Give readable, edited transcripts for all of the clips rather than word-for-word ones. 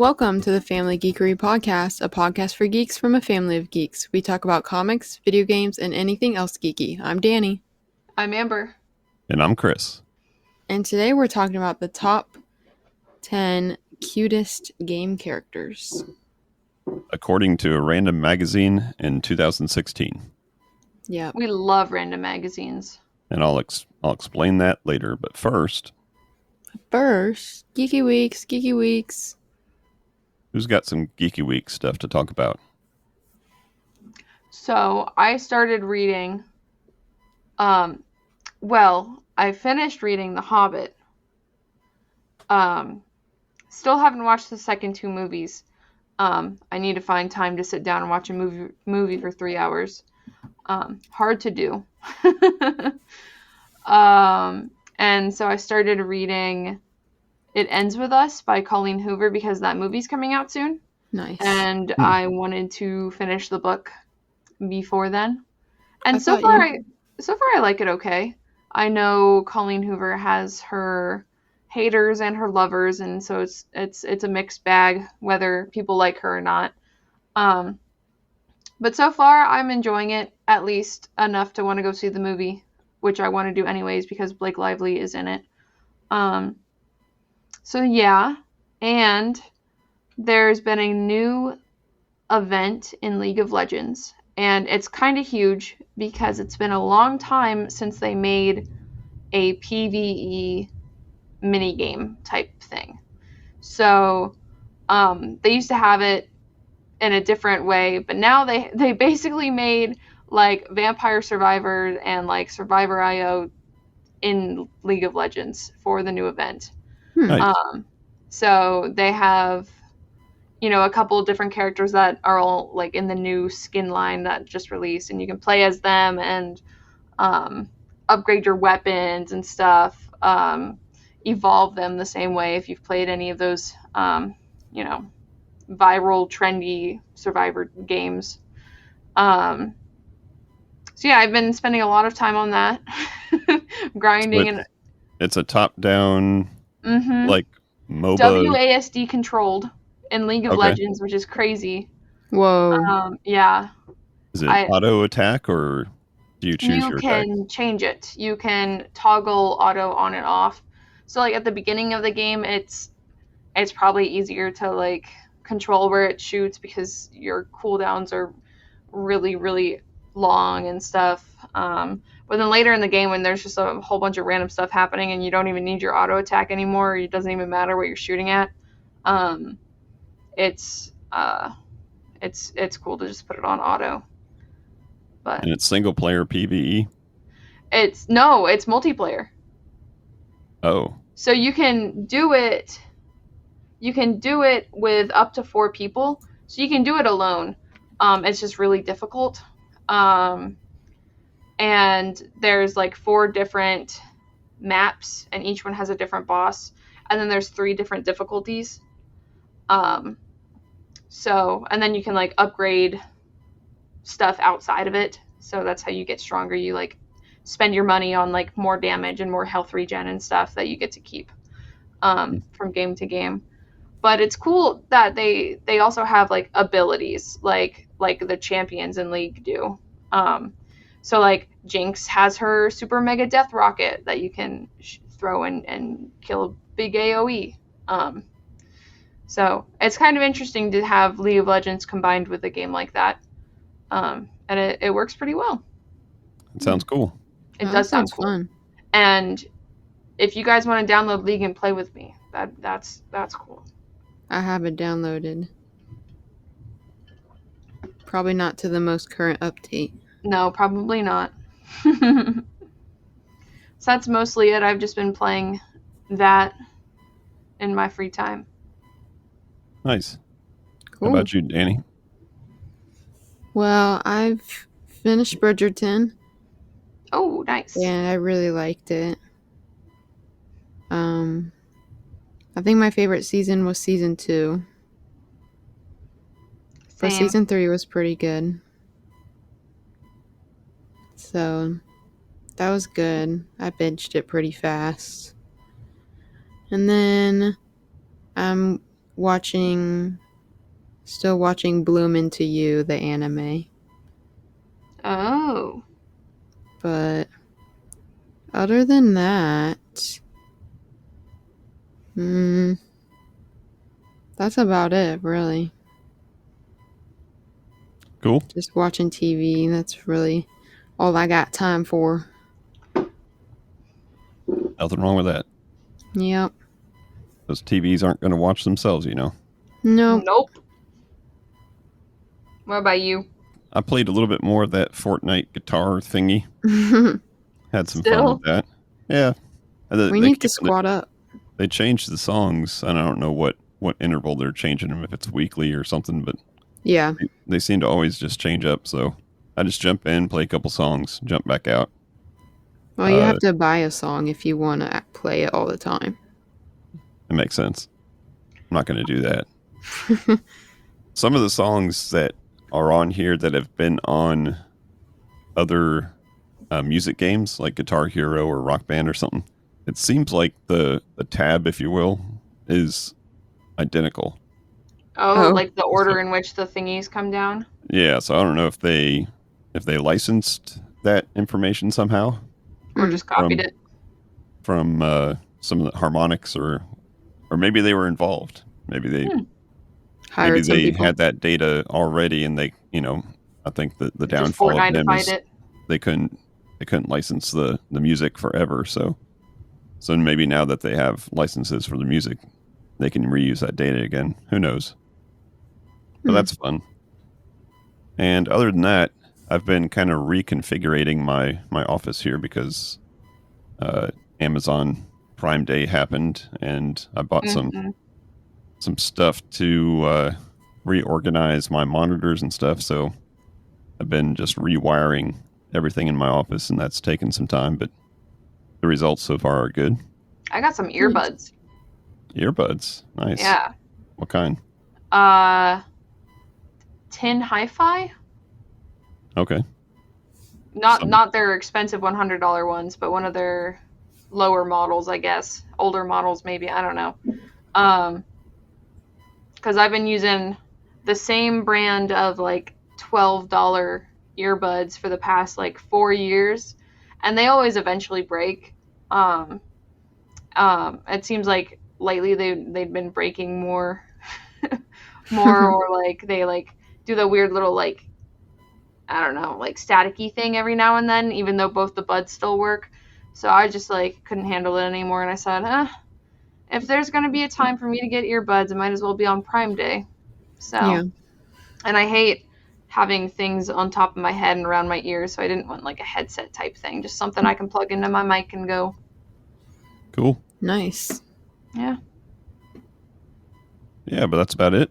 Welcome to the Family Geekery Podcast, a podcast for geeks from a family of geeks. We talk about comics, video games, and anything else geeky. I'm Danny. I'm Amber. And I'm Chris. And today we're talking about the top 10 cutest game characters. According to a random magazine in 2016. Yeah. We love random magazines. And I'll explain that later. But first, Geeky Weeks. Who's got some Geeky Week stuff to talk about? So I started reading, I finished reading The Hobbit. Still haven't watched the second two movies. I need to find time to sit down and watch a movie for 3 hours. Hard to do. And so I started reading It Ends With Us by Colleen Hoover because that movie's coming out soon. Nice. And I wanted to finish the book before then. And so far I like it okay. I know Colleen Hoover has her haters and her lovers, and so it's a mixed bag whether people like her or not. But so far I'm enjoying it, at least enough to want to go see the movie, which I want to do anyways because Blake Lively is in it. So yeah, and there's been a new event in League of Legends, and it's kind of huge because it's been a long time since they made a PvE minigame type thing. So they used to have it in a different way, but now they basically made like Vampire Survivor and like Survivor IO in League of Legends for the new event. Nice. So they have, a couple of different characters that are all like in the new skin line that just released, and you can play as them and upgrade your weapons and stuff, evolve them the same way if you've played any of those, viral, trendy Survivor games. So yeah, I've been spending a lot of time on that, grinding. And it's a top-down, like MOBA. WASD controlled in League of Legends, which is crazy. Whoa. Yeah. Is it auto attack, or do you choose your attack? You can change it. You can toggle auto on and off. So like at the beginning of the game, it's probably easier to like control where it shoots because your cooldowns are really, really long and stuff. But then later in the game, when there's just a whole bunch of random stuff happening and you don't even need your auto attack anymore, it doesn't even matter what you're shooting at. It's cool to just put it on auto. But and it's single player PvE? It's multiplayer. Oh. So you can do it with up to 4 people. So you can do it alone. It's just really difficult. And there's like 4 different maps, and each one has a different boss. And then there's 3 different difficulties. And then you can like upgrade stuff outside of it. So that's how you get stronger. You like spend your money on like more damage and more health regen and stuff that you get to keep from game to game. But it's cool that they also have like abilities like the champions in League do. So like Jinx has her super mega death rocket that you can throw and kill a big AoE. So it's kind of interesting to have League of Legends combined with a game like that. And it works pretty well. It sounds cool. It does sound cool. Fun. And if you guys want to download League and play with me, that's cool. I have it downloaded. Probably not to the most current update. No, probably not. So that's mostly it. I've just been playing that in my free time. Nice. Cool. How about you, Danny? Well, I've finished Bridgerton. Oh, nice. Yeah, I really liked it. I think my favorite season was season 2. But season 3 was pretty good. So that was good. I binged it pretty fast. And then I'm still watching Bloom Into You, the anime. Oh. But other than that, that's about it, really. Cool. Just watching TV. That's really all I got time for. Nothing wrong with that. Yep. Those TVs aren't going to watch themselves, Nope. What about you? I played a little bit more of that Fortnite guitar thingy. Had some fun with that. Yeah. We need to squad up. They changed the songs, and I don't know what interval they're changing them, if it's weekly or something, but yeah, they seem to always just change up, so I just jump in, play a couple songs, jump back out. Well, you have to buy a song if you want to play it all the time. It makes sense. I'm not going to do that. Some of the songs that are on here that have been on other music games, like Guitar Hero or Rock Band or something, it seems like the tab, if you will, is identical. Oh, like the order in which the thingies come down? Yeah, so I don't know if they licensed that information somehow. Or just copied it. From some of the harmonics, or maybe they were involved. Maybe they had that data already, and they, I think the downfall of them is they couldn't license the music forever. So maybe now that they have licenses for the music, they can reuse that data again. Who knows? But that's fun. And other than that, I've been kind of reconfiguring my office here because Amazon Prime Day happened, and I bought some stuff to reorganize my monitors and stuff. So I've been just rewiring everything in my office, and that's taken some time, but the results so far are good. I got some earbuds. Earbuds? Nice. Yeah. What kind? 10 Hi-Fi. Okay. Not their expensive $100 ones, but one of their lower models, I guess. Older models, maybe. I don't know. Because I've been using the same brand of like $12 earbuds for the past like 4 years, and they always eventually break. It seems like lately they've been breaking more, or like they like do the weird little like, I don't know, like staticky thing every now and then, even though both the buds still work. So I just like couldn't handle it anymore, and I said, if there's gonna be a time for me to get earbuds, it might as well be on Prime Day. So, yeah. And I hate having things on top of my head and around my ears, so I didn't want like a headset type thing, just something I can plug into my mic and go. Cool. Nice. Yeah. Yeah, but that's about it.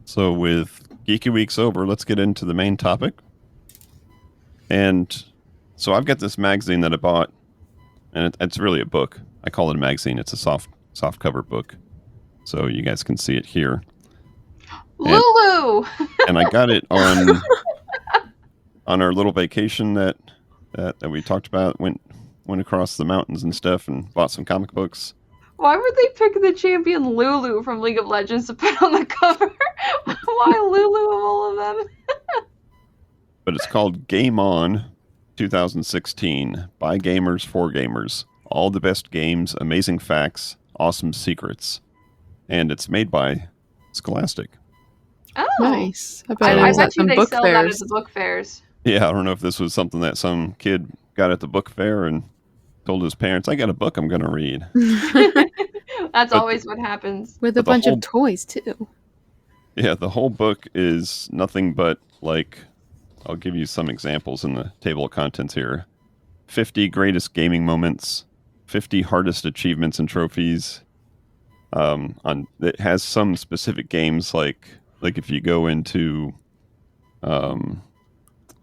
So with Geeky Weeks over, let's get into the main topic. And so I've got this magazine that I bought, and it's really a book. I call it a magazine. It's a soft cover book, so you guys can see it here. Lulu! And I got it on our little vacation that we talked about. Went across the mountains and stuff, and bought some comic books. Why would they pick the champion Lulu from League of Legends to put on the cover? Why Lulu of all of them? But it's called Game On 2016 by gamers for gamers. All the best games, amazing facts, awesome secrets. And it's made by Scholastic. Oh, nice. I bet you they sell that at the book fairs. Yeah, I don't know if this was something that some kid got at the book fair and told his parents, I got a book I'm going to read. That's always what happens. With a bunch of toys, too. Yeah, the whole book is nothing but, like, I'll give you some examples in the table of contents here. 50 greatest gaming moments, 50 hardest achievements and trophies. It has some specific games, like if you go into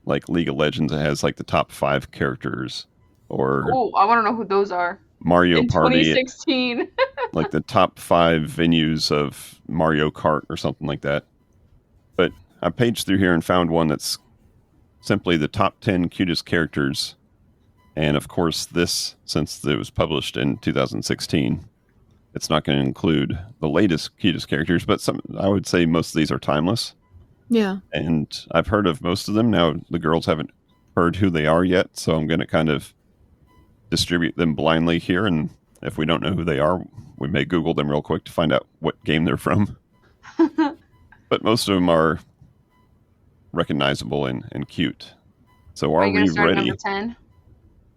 like League of Legends, it has like the top 5 characters. Or I want to know who those are. Mario Party 2016. Like the top 5 venues of Mario Kart or something like that. But I paged through here and found one that's simply the top 10 cutest characters. And of course this, since it was published in 2016, it's not going to include the latest, cutest characters, but I would say most of these are timeless. Yeah. And I've heard of most of them. Now, the girls haven't heard who they are yet, so I'm going to kind of distribute them blindly here. And if we don't know who they are, we may Google them real quick to find out what game they're from. But most of them are recognizable and cute. So are we start ready? Number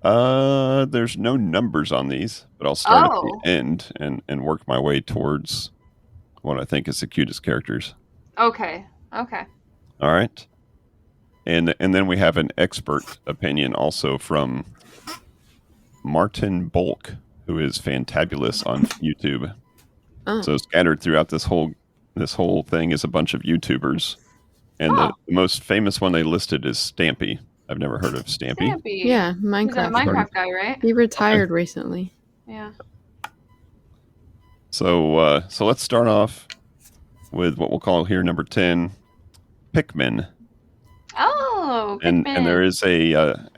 10? There's no numbers on these, but I'll start at the end and work my way towards what I think is the cutest characters. Okay. All right. And then we have an expert opinion also from Martin Bulk, who is fantabulous on YouTube. Oh. So scattered throughout this whole thing is a bunch of YouTubers. And the most famous one they listed is Stampy. I've never heard of Stampy. Yeah, Minecraft. He's a Minecraft guy, right? He retired recently. Yeah. So let's start off with what we'll call here number 10, Pikmin. Oh, Pikmin. And there is a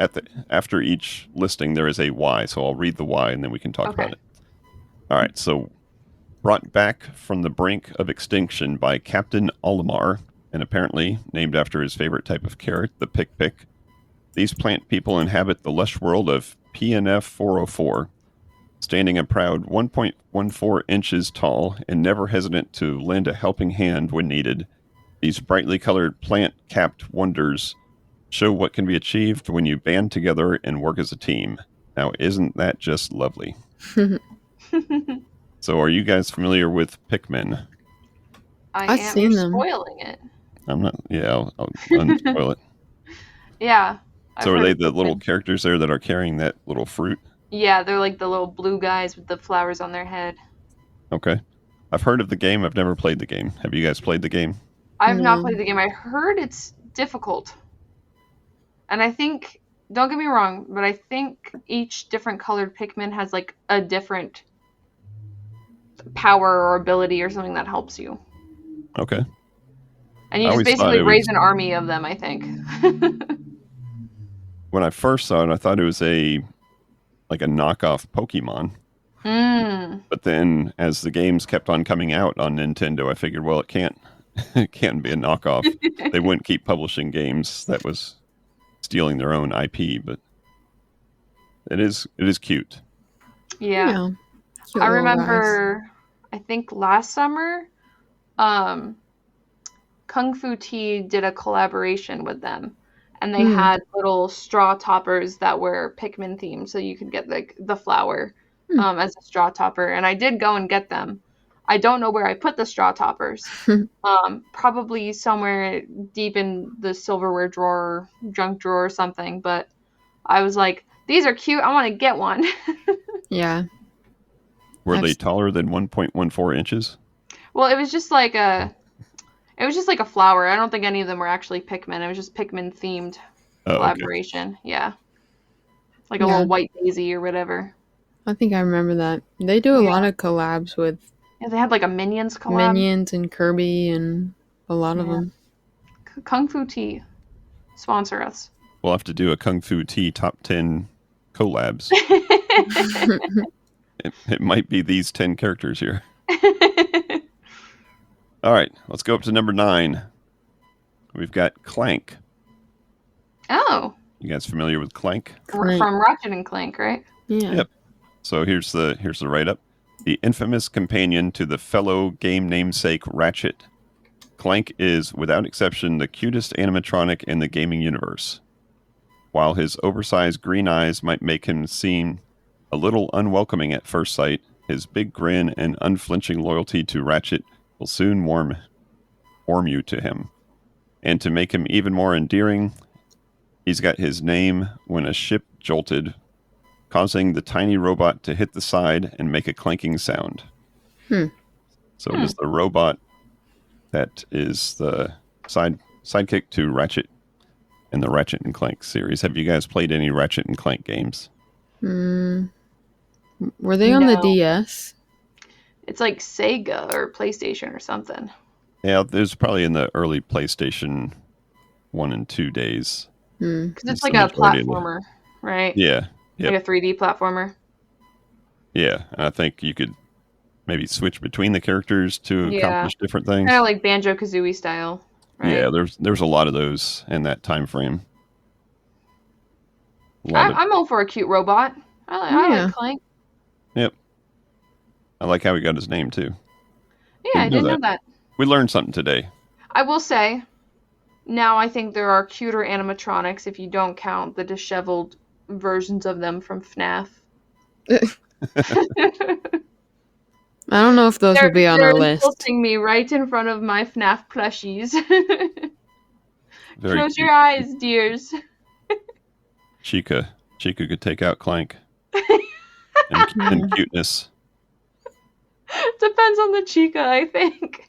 after each listing there is a why. So I'll read the why and then we can talk about it. All right. So brought back from the brink of extinction by Captain Olimar, and apparently named after his favorite type of carrot, the pick. These plant people inhabit the lush world of PNF 404, standing a proud 1.14 inches tall and never hesitant to lend a helping hand when needed. These brightly colored plant-capped wonders show what can be achieved when you band together and work as a team. Now, isn't that just lovely? So, are you guys familiar with Pikmin? I've seen them. Spoiling it. I'm not. Yeah, I'll unspoil it. Yeah. So are they the little characters there that are carrying that little fruit? Yeah, they're like the little blue guys with the flowers on their head. Okay. I've heard of the game. I've never played the game. Have you guys played the game? I've not played the game. I heard it's difficult. And I think, don't get me wrong, but I think each different colored Pikmin has like a different power or ability or something that helps you. Okay. And you just basically raise an army of them, I think. When I first saw it, I thought it was a knockoff Pokemon. But then as the games kept on coming out on Nintendo, I figured, well, it can't be a knockoff. They wouldn't keep publishing games that was stealing their own IP, but it is cute. Yeah. I remember, I think last summer, Kung Fu Tea did a collaboration with them. And they had little straw toppers that were Pikmin themed, so you could get the flower as a straw topper. And I did go and get them. I don't know where I put the straw toppers. Probably somewhere deep in the silverware drawer, junk drawer or something. But I was like, these are cute. I want to get one. Yeah. Were they taller than 1.14 inches? Well, it was just like a flower. I don't think any of them were actually Pikmin. It was just Pikmin themed collaboration. Okay. Yeah. Like a little white daisy or whatever. I think I remember that. They do a lot of collabs with... Yeah, they had like a Minions collab. Minions and Kirby and a lot of them. Kung Fu Tea. Sponsor us. We'll have to do a Kung Fu Tea top 10 collabs. It might be these 10 characters here. All right, let's go up to number 9. We've got Clank. Oh. You guys familiar with Clank? From Ratchet and Clank, right? Yeah. Yep. So here's the write-up. The infamous companion to the fellow game namesake Ratchet, Clank is, without exception, the cutest animatronic in the gaming universe. While his oversized green eyes might make him seem a little unwelcoming at first sight, his big grin and unflinching loyalty to Ratchet will soon warm you to him. And to make him even more endearing, he's got his name when a ship jolted, causing the tiny robot to hit the side and make a clanking sound. So it is the robot that is the sidekick to Ratchet in the Ratchet and Clank series. Have you guys played any Ratchet and Clank games? Were they on the DS? It's like Sega or PlayStation or something. Yeah, it was probably in the early PlayStation 1 and 2 days. Because it's like a platformer, right? Yeah. Yep. Like a 3D platformer. Yeah, and I think you could maybe switch between the characters to accomplish different things. Kind of like Banjo-Kazooie style, right? Yeah, there's a lot of those in that time frame. I'm all for a cute robot. I like Clank. Yep. I like how he got his name, too. Yeah, I didn't know that. We learned something today. I will say, now I think there are cuter animatronics if you don't count the disheveled versions of them from FNAF. I don't know if those will be on our list. They're insulting me right in front of my FNAF plushies. Close your eyes, dears. Chica could take out Clank. and cuteness. Depends on the Chica, I think.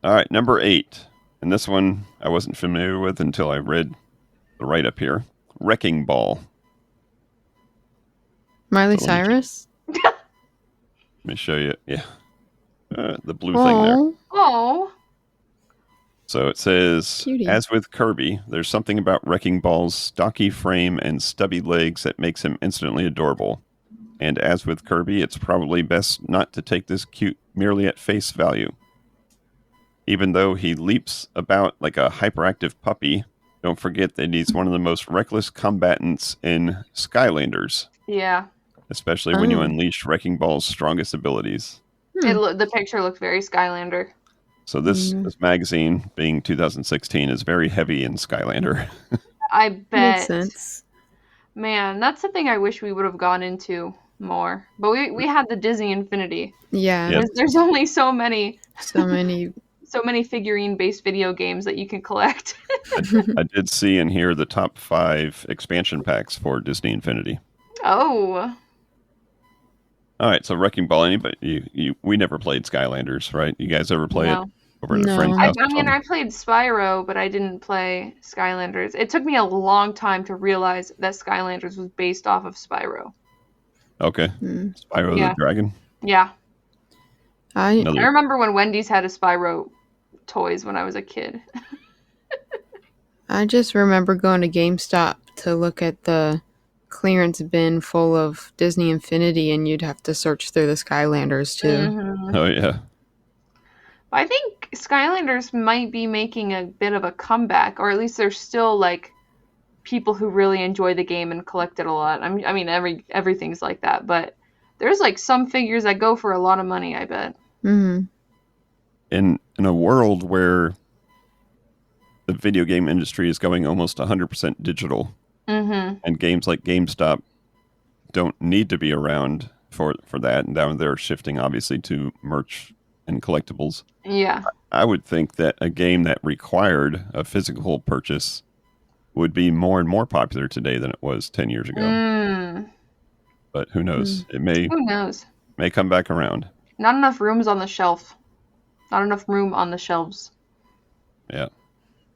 All right, number 8. And this one I wasn't familiar with until I read the write-up here. Wrecking Ball. Miley Cyrus? Let me show you. Yeah. The blue thing there. Oh. So it says, Cutie. As with Kirby, there's something about Wrecking Ball's stocky frame and stubby legs that makes him instantly adorable. And as with Kirby, it's probably best not to take this cute merely at face value. Even though he leaps about like a hyperactive puppy, don't forget that he's one of the most reckless combatants in Skylanders. Yeah. Especially when you unleash Wrecking Ball's strongest abilities. The picture looked very Skylander. So this magazine, being 2016, is very heavy in Skylander. I bet. Makes sense. Man, that's something I wish we would have gone into more. But we had the Disney Infinity. Yeah. Yep. There's only so many figurine-based video games that you can collect. I did see and hear the top 5 expansion packs for Disney Infinity. Oh. All right, so Wrecking Ball. Anybody? We never played Skylanders, right? You guys ever play it over at a friend's house? I played Spyro, but I didn't play Skylanders. It took me a long time to realize that Skylanders was based off of Spyro. Okay. Spyro the Dragon? Yeah. I remember when Wendy's had a Spyro toys when I was a kid. I just remember going to GameStop to look at the clearance bin full of Disney Infinity, and you'd have to search through the Skylanders too. Mm-hmm. Oh yeah. I think Skylanders might be making a bit of a comeback, or at least there's still like people who really enjoy the game and collect it a lot. I mean, everything's like that, but there's like some figures that go for a lot of money, I bet. Mm-hmm. In a world where the video game industry is going almost 100% digital, and games like GameStop don't need to be around for that, and now they're shifting obviously to merch and collectibles. Yeah. I would think that a game that required a physical purchase would be more and more popular today than it was 10 years ago. But who knows? It may. Who knows? May come back around. Not enough rooms on the shelf. Not enough room on the shelves. Yeah.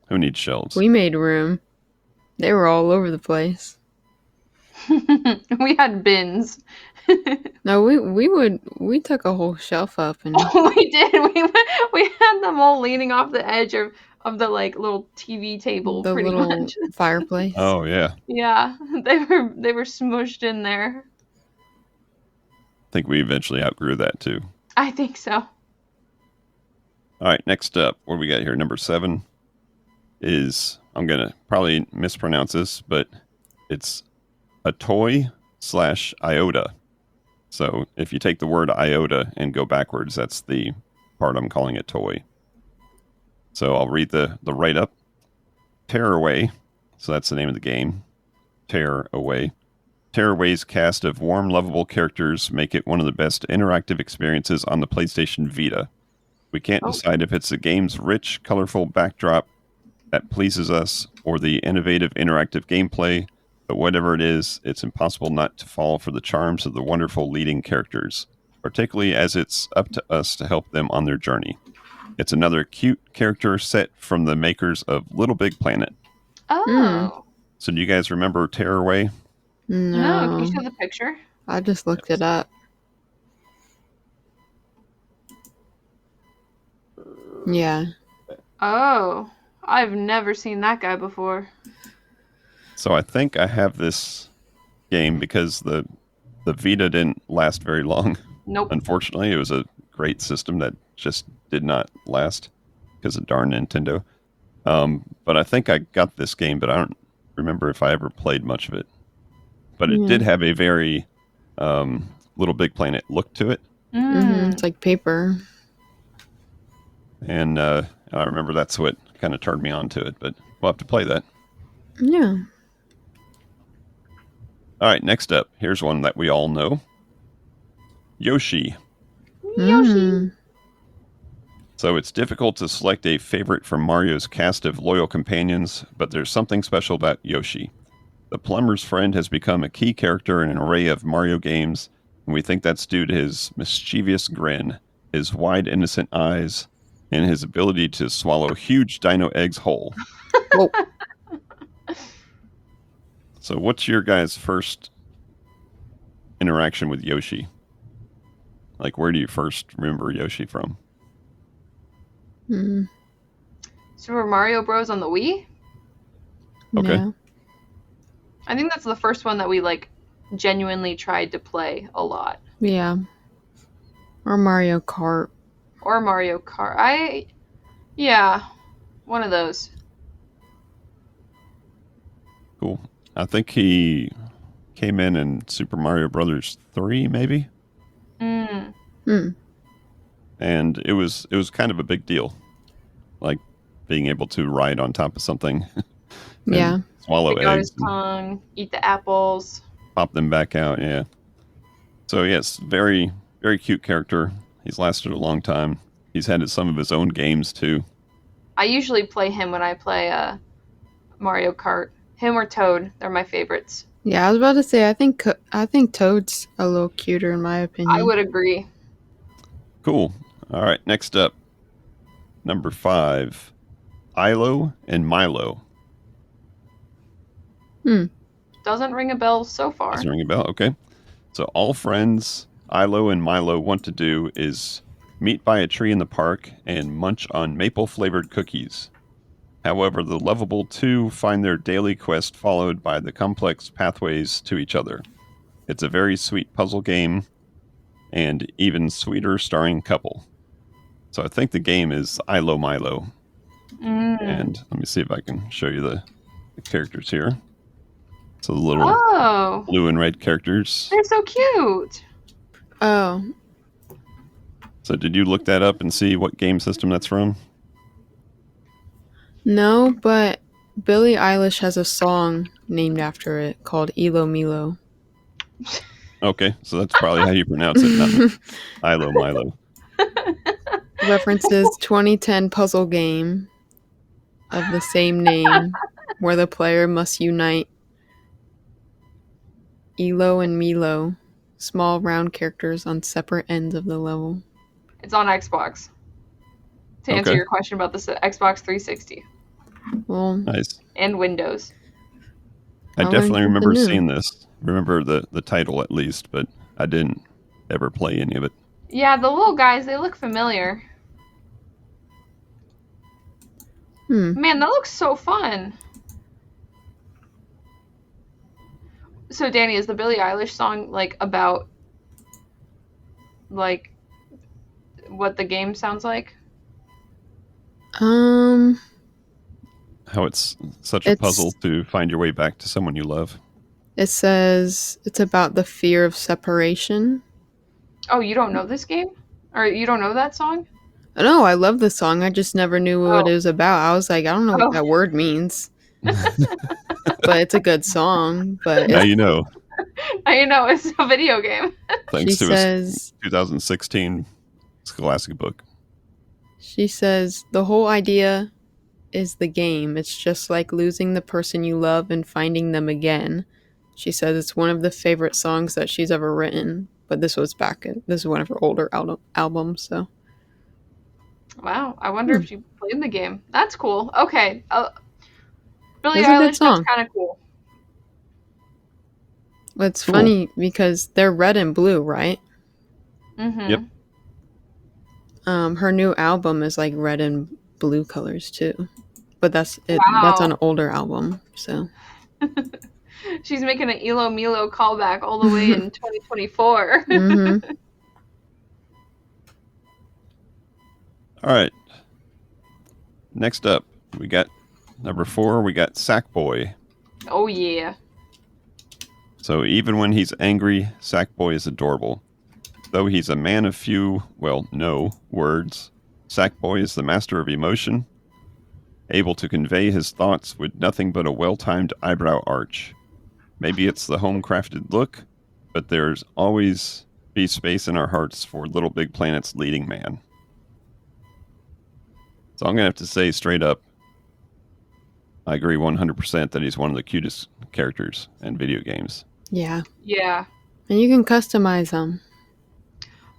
Who needs shelves? We made room. They were all over the place. We had bins. No, we took a whole shelf up and we did. We had them all leaning off the edge of the like little TV table, the pretty little much. fireplace. Oh yeah. Yeah, they were smooshed in there. I think we eventually outgrew that too. I think so. All right, next up, what do we got here? Number 7 is, I'm going to probably mispronounce this, but it's a toy/iota. So if you take the word iota and go backwards, that's the part I'm calling a toy. So I'll read the write-up. Tearaway, so that's the name of the game. Tearaway. Tearaway's cast of warm, lovable characters make it one of the best interactive experiences on the PlayStation Vita. We can't decide if it's the game's rich, colorful backdrop that pleases us or the innovative interactive gameplay, but whatever it is, it's impossible not to fall for the charms of the wonderful leading characters, particularly as it's up to us to help them on their journey. It's another cute character set from the makers of Little Big Planet. Oh. So do you guys remember Tearaway? No, can you show the picture? I just looked it up. Yeah. Oh, I've never seen that guy before. So I think I have this game because the The Vita didn't last very long. Nope. Unfortunately, it was a great system that just did not last because of darn Nintendo. But I think I got this game, but I don't remember if I ever played much of it. But it did have a very Little Big Planet look to it. It's like paper. And I remember that's what kind of turned me on to it, but we'll have to play that. Yeah. All right, next up, here's one that we all know. Yoshi. Yoshi. So it's difficult to select a favorite from Mario's cast of loyal companions, but there's something special about Yoshi. The plumber's friend has become a key character in an array of Mario games, and we think that's due to his mischievous grin, his wide, innocent eyes, and his ability to swallow huge dino eggs whole. Whoa. So what's your guys' first interaction with Yoshi? Like, where do you first remember Yoshi from? Super Mario Bros. On the Wii? Okay. Yeah. I think that's the first one that we, like, genuinely tried to play a lot. Yeah. Or Mario Kart. Or Mario Kart. Yeah, one of those. Cool. I think he came in Super Mario Brothers 3, maybe? And it was kind of a big deal. Like, being able to ride on top of something. Yeah. Swallow Stick out eggs. his tongue, eat the apples. Pop them back out, yeah. So, yes, very, very cute character. He's lasted a long time. He's had some of his own games, too. I usually play him when I play Mario Kart. Him or Toad, they're my favorites. Yeah, I was about to say, I think Toad's a little cuter in my opinion. I would agree. Cool. All right, next up. Number 5. Ilo and Milo. Doesn't ring a bell so far. Doesn't ring a bell? Okay. So all friends Ilo and Milo want to do is meet by a tree in the park and munch on maple-flavored cookies. However, the lovable two find their daily quest followed by the complex pathways to each other. It's a very sweet puzzle game, and even sweeter starring couple. So I think the game is Ilo Milo. And let me see if I can show you the characters here. So the little blue and red characters. They're so cute. Oh. So did you look that up and see what game system that's from? No, but Billie Eilish has a song named after it called Ilo Milo. Okay, so that's probably how you pronounce it, not Ilo Milo. References 2010 puzzle game of the same name where the player must unite Ilo and Milo, small round characters on separate ends of the level. It's on Xbox. To answer your question about the Xbox 360. Well, nice. And Windows. I definitely remember seeing this. Remember the title at least, but I didn't ever play any of it. Yeah, the little guys, they look familiar. Man, that looks so fun. So, Danny, is the Billie Eilish song, like, about, like, what the game sounds like? How it's such a puzzle to find your way back to someone you love. It says it's about the fear of separation. Oh, you don't know this game? Or you don't know that song? No, I love the song. I just never knew what it was about. I was like, I don't know what that word means. But it's a good song. But now you know. Now you know it's a video game. Thanks to his 2016 Scholastic book. She says, the whole idea is the game. It's just like losing the person you love and finding them again. She says it's one of the favorite songs that she's ever written. But this is one of her older albums, so. Wow, I wonder if she played the game. That's cool. Okay. Billie Eilish, that's kind of cool. It's funny because they're red and blue, right? Mm-hmm. Yep. Her new album is like red and blue colors too. But that's it. Wow. That's an older album, so. She's making an Elo Milo callback all the way in 2024. Mm-hmm. All right. Next up, we got number 4. We got Sackboy. Oh yeah. So even when he's angry, Sackboy is adorable. Though he's a man of few, no words, Sackboy is the master of emotion, able to convey his thoughts with nothing but a well-timed eyebrow arch. Maybe it's the home-crafted look, but there's always be space in our hearts for Little Big Planet's leading man. So I'm going to have to say straight up, I agree 100% that he's one of the cutest characters in video games. Yeah. Yeah. And you can customize them.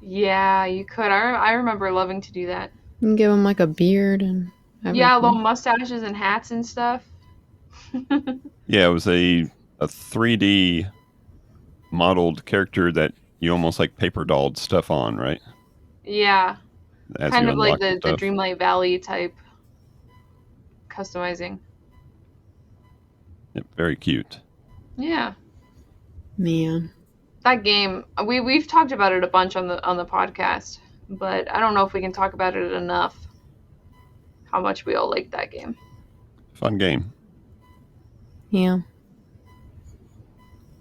Yeah, you could. I remember loving to do that. You can give him like a beard and everything. Yeah, little mustaches and hats and stuff. Yeah, it was a 3D modeled character that you almost like paper dolled stuff on, right? Yeah. As kind you of like unlock the Dreamlight Valley type customizing. Yep, very cute. Yeah. Man. That game, we've talked about it a bunch on the podcast, but I don't know if we can talk about it enough. How much we all like that game. Fun game. Yeah.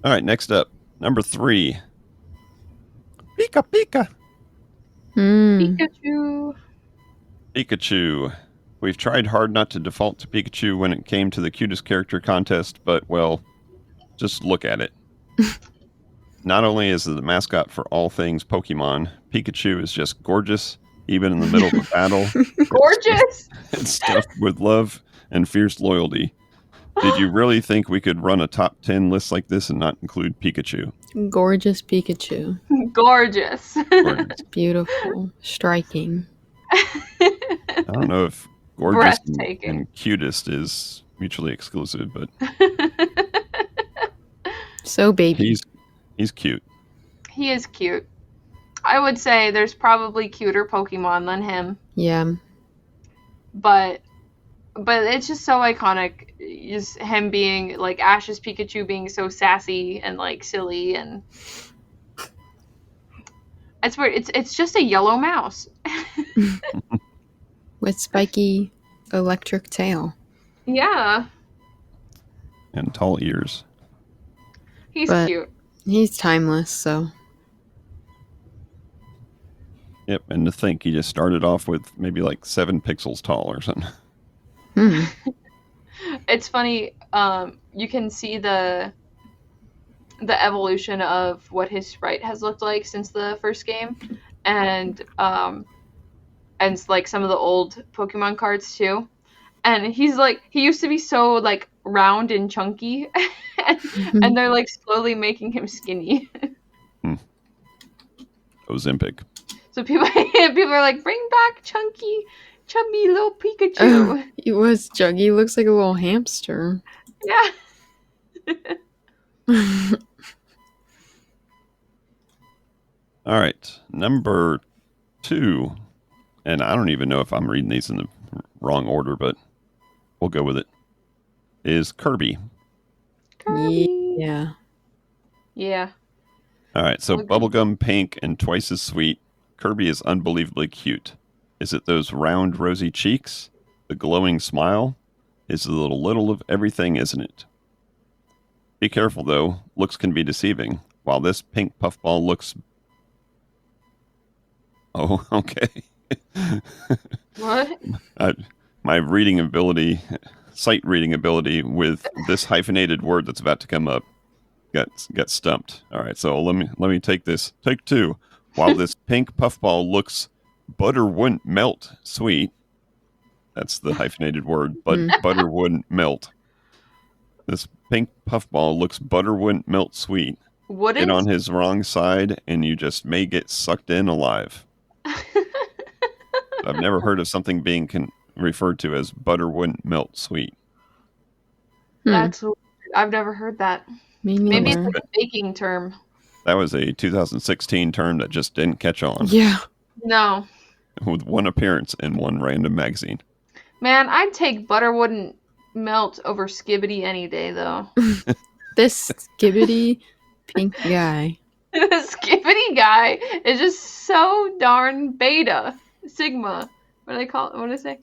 All right, next up, number 3. Pika Pika. Pikachu. Pikachu. We've tried hard not to default to Pikachu when it came to the cutest character contest, but, just look at it. Not only is it the mascot for all things Pokemon, Pikachu is just gorgeous, even in the middle of a battle. Gorgeous! It's stuffed with love and fierce loyalty. Did you really think we could run a top 10 list like this and not include Pikachu? Gorgeous Pikachu. Gorgeous. Gorgeous. Beautiful. Striking. I don't know if gorgeous Breathtaking. and cutest is mutually exclusive, but So baby. he's cute. He is cute. I would say there's probably cuter Pokemon than him. Yeah. But it's just so iconic. Just him being like Ash's Pikachu being so sassy and like silly, and it's weird. It's just a yellow mouse. With spiky electric tail. Yeah. And tall ears. He's But- cute. He's timeless, so. Yep, and to think he just started off with maybe like 7 pixels tall or something. It's funny. You can see the evolution of what his sprite has looked like since the first game, and like some of the old Pokemon cards too. And he used to be so like round and chunky, and they're like slowly making him skinny. Ozempic. So people are like, bring back chunky, chubby little Pikachu. He was Juggy. He looks like a little hamster. Yeah. All right, number 2, and I don't even know if I'm reading these in the wrong order, but we'll go with it, is Kirby. Kirby. Yeah. Yeah. All right, so Okay. bubblegum pink and twice as sweet. Kirby is unbelievably cute. Is it those round, rosy cheeks? The glowing smile? It's a little of everything, isn't it? Be careful, though. Looks can be deceiving. While this pink puffball looks... Oh, okay. What? My reading ability, sight reading ability with this hyphenated word that's about to come up got stumped. All right, so let me take this. Take 2. While this pink puffball looks butter wouldn't melt sweet. That's the hyphenated word, but butter wouldn't melt. This pink puffball looks butter wouldn't melt sweet. Wouldn't? Get on his wrong side and you just may get sucked in alive. I've never heard of something being referred to as butter wouldn't melt sweet. That's I've never heard that. Me Maybe neither. it's like a baking term. That was a 2016 term that just didn't catch on. Yeah. No. With one appearance in one random magazine. Man, I'd take butter wouldn't melt over Skibbity any day, though. this skibbity pink guy. The skibbity guy is just so darn beta. Sigma. What do they call it? What do I say?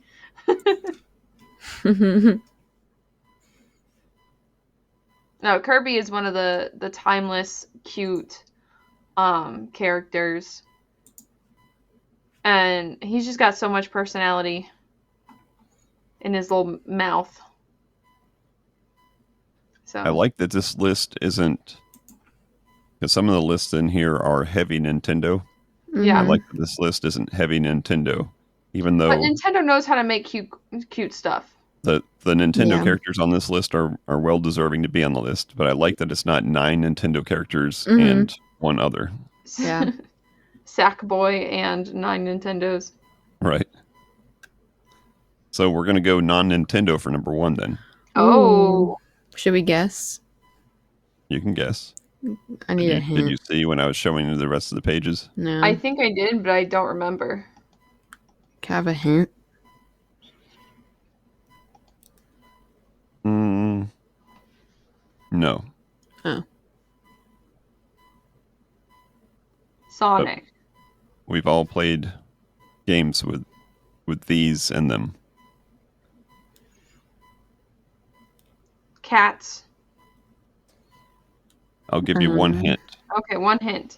No, Kirby is one of the timeless, cute characters. And he's just got so much personality in his little mouth. So I like that this list isn't, because some of the lists in here are heavy Nintendo. Yeah. I like that this list isn't heavy Nintendo, even though. But Nintendo knows how to make cute stuff. The Nintendo characters on this list are well deserving to be on the list, but I like that it's not 9 Nintendo characters and one other. Yeah. Sackboy and 9 Nintendos. Right. So we're going to go non-Nintendo for number 1 then. Oh. Should we guess? You can guess. I need a hint. Did you see when I was showing you the rest of the pages? No. I think I did, but I don't remember. Can I have a hint? No. Oh. Sonic. But we've all played games with these in them. Cats. I'll give you one hint. Okay, one hint.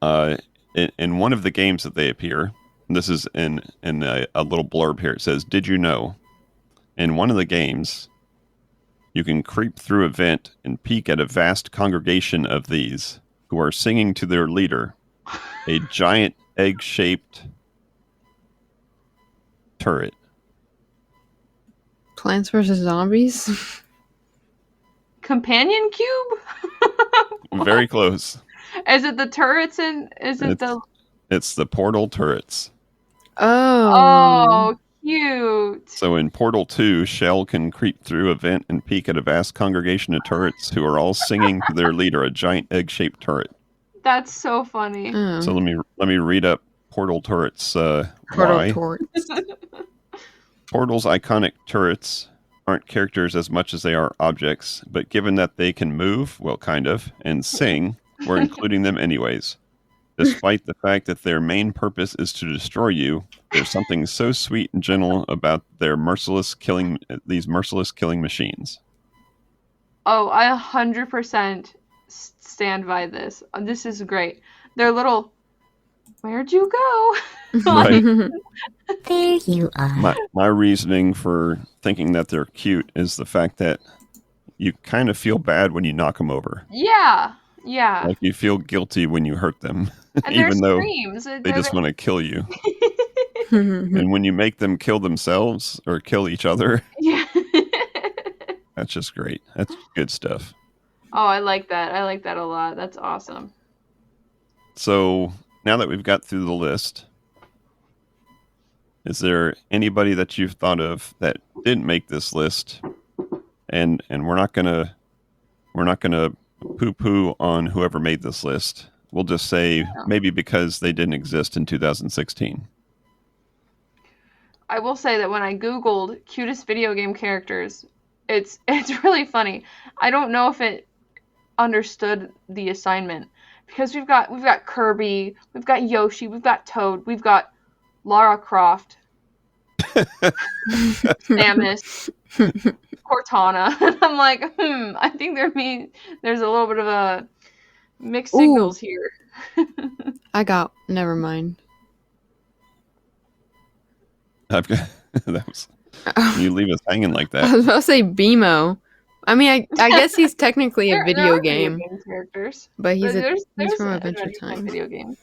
In one of the games that they appear, this is in a little blurb here. It says, "Did you know? In one of the games, you can creep through a vent and peek at a vast congregation of these who are singing to their leader, a giant egg-shaped turret." Plants vs. Zombies? Companion cube? Very close. Is it the turrets in? It's the Portal turrets. Oh, cute. So in Portal 2, Shell can creep through a vent and peek at a vast congregation of turrets who are all singing to their leader, a giant egg-shaped turret. That's so funny. So let me read up Portal turrets. Portal turrets. Portal's iconic turrets aren't characters as much as they are objects, but given that they can move, well, kind of, and sing, we're including them anyways. Despite the fact that their main purpose is to destroy you, there's something so sweet and gentle about these merciless killing machines. Oh, I 100% stand by this. This is great. They're little, where'd you go? Right. There you are. My reasoning for thinking that they're cute is the fact that you kind of feel bad when you knock them over. Yeah. Like you feel guilty when you hurt them, And even though screams. they just want to kill you. And when you make them kill themselves or kill each other, Yeah. that's just great. That's good stuff. Oh, I like that. I like that a lot. That's awesome. So now that we've got through the list, is there anybody that you've thought of that didn't make this list? And we're not gonna poo-poo on whoever made this list. We'll just say maybe because they didn't exist in 2016. I will say that when I Googled cutest video game characters, it's really funny. I don't know if it understood the assignment because we've got Kirby, we've got Yoshi, we've got Toad, we've got Lara Croft, Samus, Cortana. And I'm like, I think there's a little bit of a mixed signals here. Never mind. I've got you leave us hanging like I that. was about to say BMO. I mean, I guess he's technically a video There are game, video game characters, but he's there's from a Adventure Time. video game.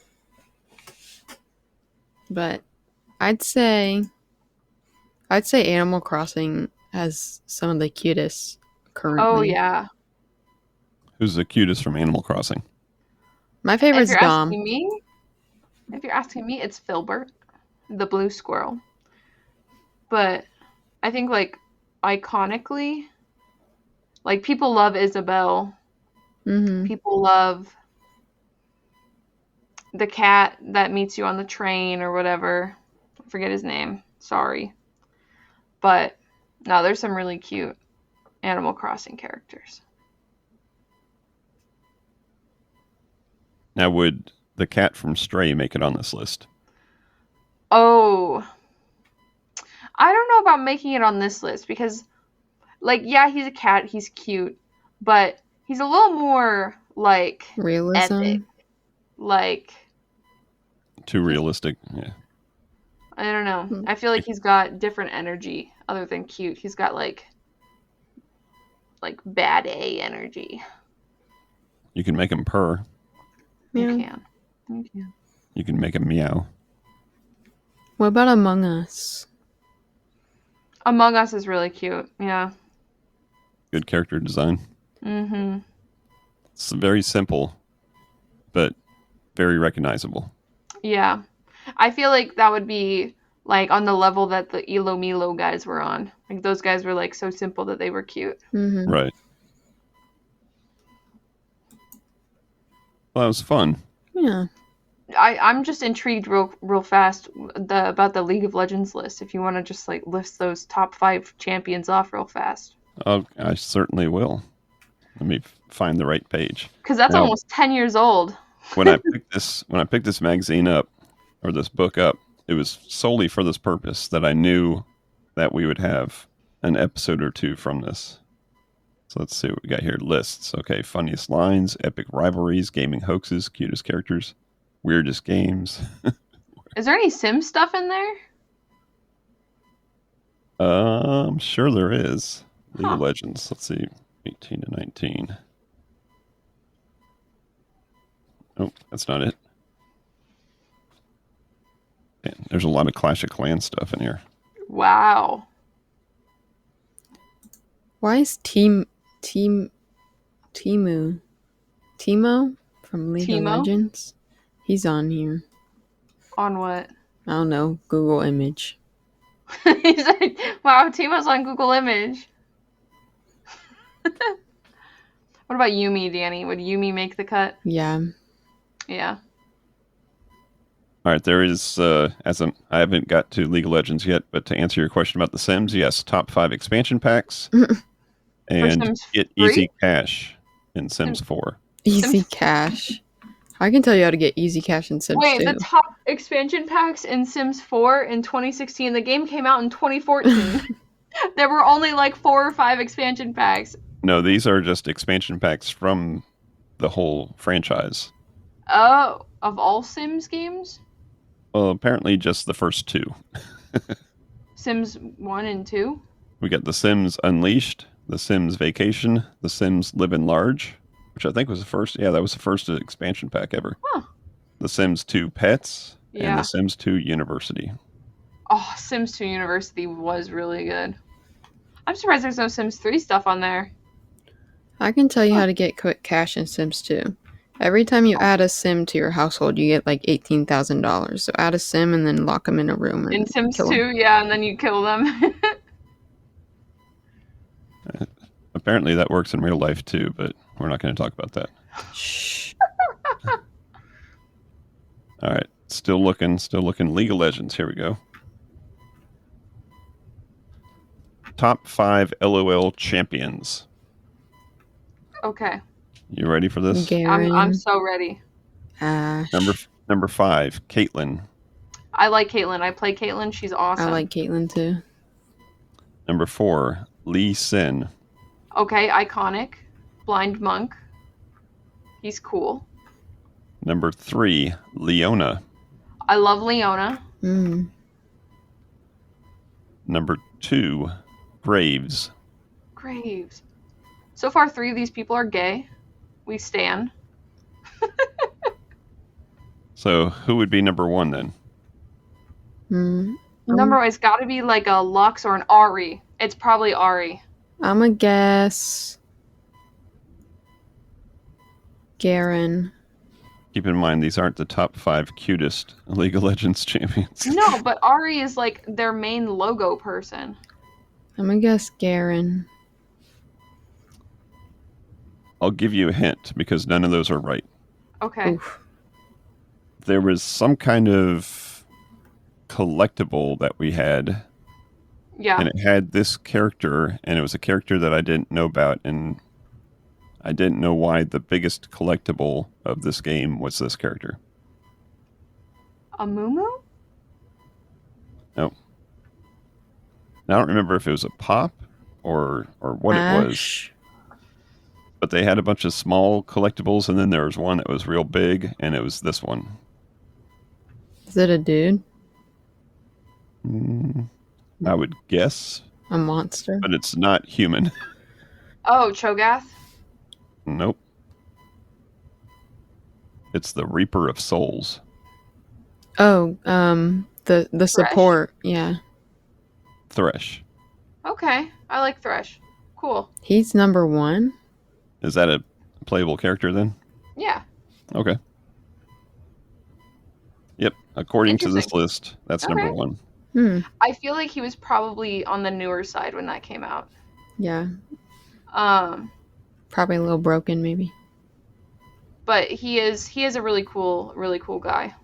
But I'd say Animal Crossing has some of the cutest currently. Oh yeah. Who's the cutest from Animal Crossing? My favorite's Dom. If you're asking me, it's Filbert, the blue squirrel. But I think like iconically, like people love Isabelle. Mm-hmm. People love the cat that meets you on the train or whatever. I forget his name. Sorry. But no, there's some really cute Animal Crossing characters. Now, would the cat from Stray make it on this list? Oh, I don't know about making it on this list because, like, yeah, he's a cat, he's cute, but he's a little more, like, realism. Epic. Like, too realistic. Yeah. I don't know. I feel like he's got different energy other than cute. He's got, like bad A energy. You can make him purr. You can. You can make him meow. What about Among Us? Among Us is really cute. Yeah. Good character design. Mm-hmm. It's very simple, but very recognizable. Yeah. I feel like that would be like on the level that the Elo Milo guys were on. Like those guys were like so simple that they were cute. Mm-hmm. Right. Well, that was fun. Yeah. I'm just intrigued real fast about the League of Legends list. If you want to just like list those top 5 champions off real fast. Oh, I certainly will. Let me find the right page. Because that's almost 10 years old. when I picked this magazine up, or this book up, it was solely for this purpose, that I knew that we would have an episode or two from this. So let's see what we got here. Lists. Okay, funniest lines, epic rivalries, gaming hoaxes, cutest characters, weirdest games. Is there any Sim stuff in there? I'm sure there is. League of Legends. Let's see. 18 to 19. Oh, that's not it. Man, there's a lot of Clash of Clans stuff in here. Wow. Why is Timo from League of Legends? He's on here. On what? I don't know. Google image. He's like, wow, Timo's on Google Image. What about Yumi, Danny? Would Yumi make the cut? Yeah. Yeah. All right, there is, I haven't got to League of Legends yet, but to answer your question about The Sims, yes, top 5 expansion packs and get easy cash in Sims 4. Easy cash. I can tell you how to get easy cash in Sims 2. Wait, the top expansion packs in Sims 4 in 2016. The game came out in 2014. There were only like 4 or 5 expansion packs. No, these are just expansion packs from the whole franchise. Oh, of all Sims games? Well, apparently just the first 2. Sims 1 and 2? We got The Sims Unleashed, The Sims Vacation, The Sims Live and Large, which I think was the first. Yeah, that was the first expansion pack ever. Huh. The Sims 2 Pets, Yeah. and The Sims 2 University. Oh, Sims 2 University was really good. I'm surprised there's no Sims 3 stuff on there. I can tell you how to get quick cash in Sims 2. Every time you add a Sim to your household, you get like $18,000. So add a Sim and then lock them in a room. In Sims 2, yeah, and then you kill them. Apparently that works in real life too, but we're not going to talk about that. Shh. All right, still looking. League of Legends. Here we go. Top 5 LOL champions. Okay. You ready for this? I'm so ready. Ash. Number 5, Caitlyn. I like Caitlyn. I play Caitlyn. She's awesome. I like Caitlyn too. Number 4, Lee Sin. Okay, iconic. Blind monk. He's cool. Number 3, Leona. I love Leona. Mm. Number 2, Graves. Graves. So far, 3 of these people are gay. We stan. So who would be number 1 then? Number 1, it's got to be like a Lux or an Ari. It's probably Ari. I'm a guess. Garen. Keep in mind, these aren't the top 5 cutest League of Legends champions. No, but Ari is like their main logo person. I'm gonna guess Garen. I'll give you a hint because none of those are right. Okay. Oof. There was some kind of collectible that we had Yeah. And it had this character, and it was a character that I didn't know about, and I didn't know why the biggest collectible of this game was this character. A Moo? Nope. I don't remember if it was a pop or what Ash. It was. But they had a bunch of small collectibles, and then there was one that was real big, and it was this one. Is it a dude? I would guess. A monster? But it's not human. Oh, Cho'Gath? Nope. It's the Reaper of Souls. Oh, the support. Yeah. Thresh. Okay. I like Thresh. Cool. He's number 1? Is that a playable character then? Yeah. Okay. Yep. According to this list, that's Okay. number 1. I feel like he was probably on the newer side when that came out. Yeah. Probably a little broken, maybe. But he is a really cool guy.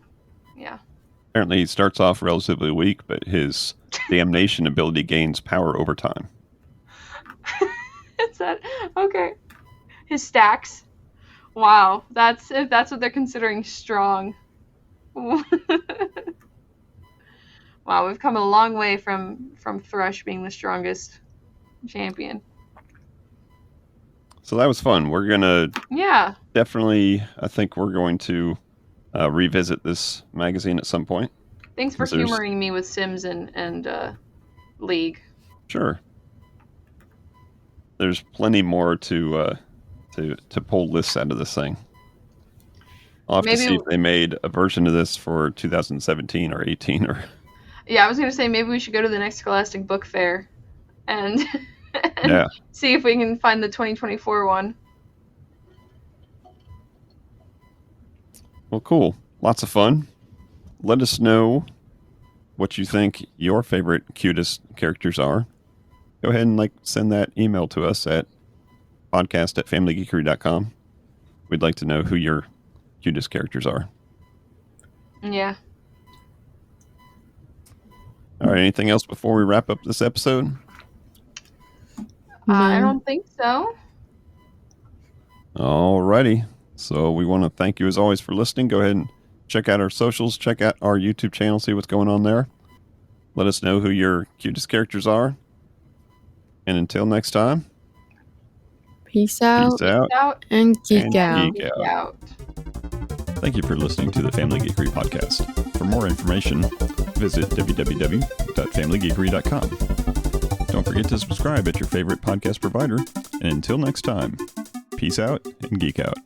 Yeah. Apparently he starts off relatively weak, but his damnation ability gains power over time. Is that okay? His stacks. Wow, if that's what they're considering strong. Wow, we've come a long way from Thresh being the strongest champion. So that was fun. We're gonna definitely. I think we're going to revisit this magazine at some point. Thanks for humoring me with Sims and League. Sure. There's plenty more to pull lists out of this thing. I'll have to see if they made a version of this for 2017 or 18 or. Yeah, I was gonna say maybe we should go to the next Scholastic Book Fair, and see if we can find the 2024 one. Well, cool. Lots of fun. Let us know what you think your favorite cutest characters are. Go ahead and send that email to us at podcast@familygeekery.com. We'd like to know who your cutest characters are. Yeah. All right. Anything else before we wrap up this episode? I don't think so. All righty. So we want to thank you as always for listening. Go ahead and check out our socials. Check out our YouTube channel. See what's going on there. Let us know who your cutest characters are. And until next time. Peace out. Peace out. And geek out. Geek out. Thank you for listening to the Family Geekery podcast. For more information, visit www.familygeekery.com. Don't forget to subscribe at your favorite podcast provider. And until next time, peace out and geek out.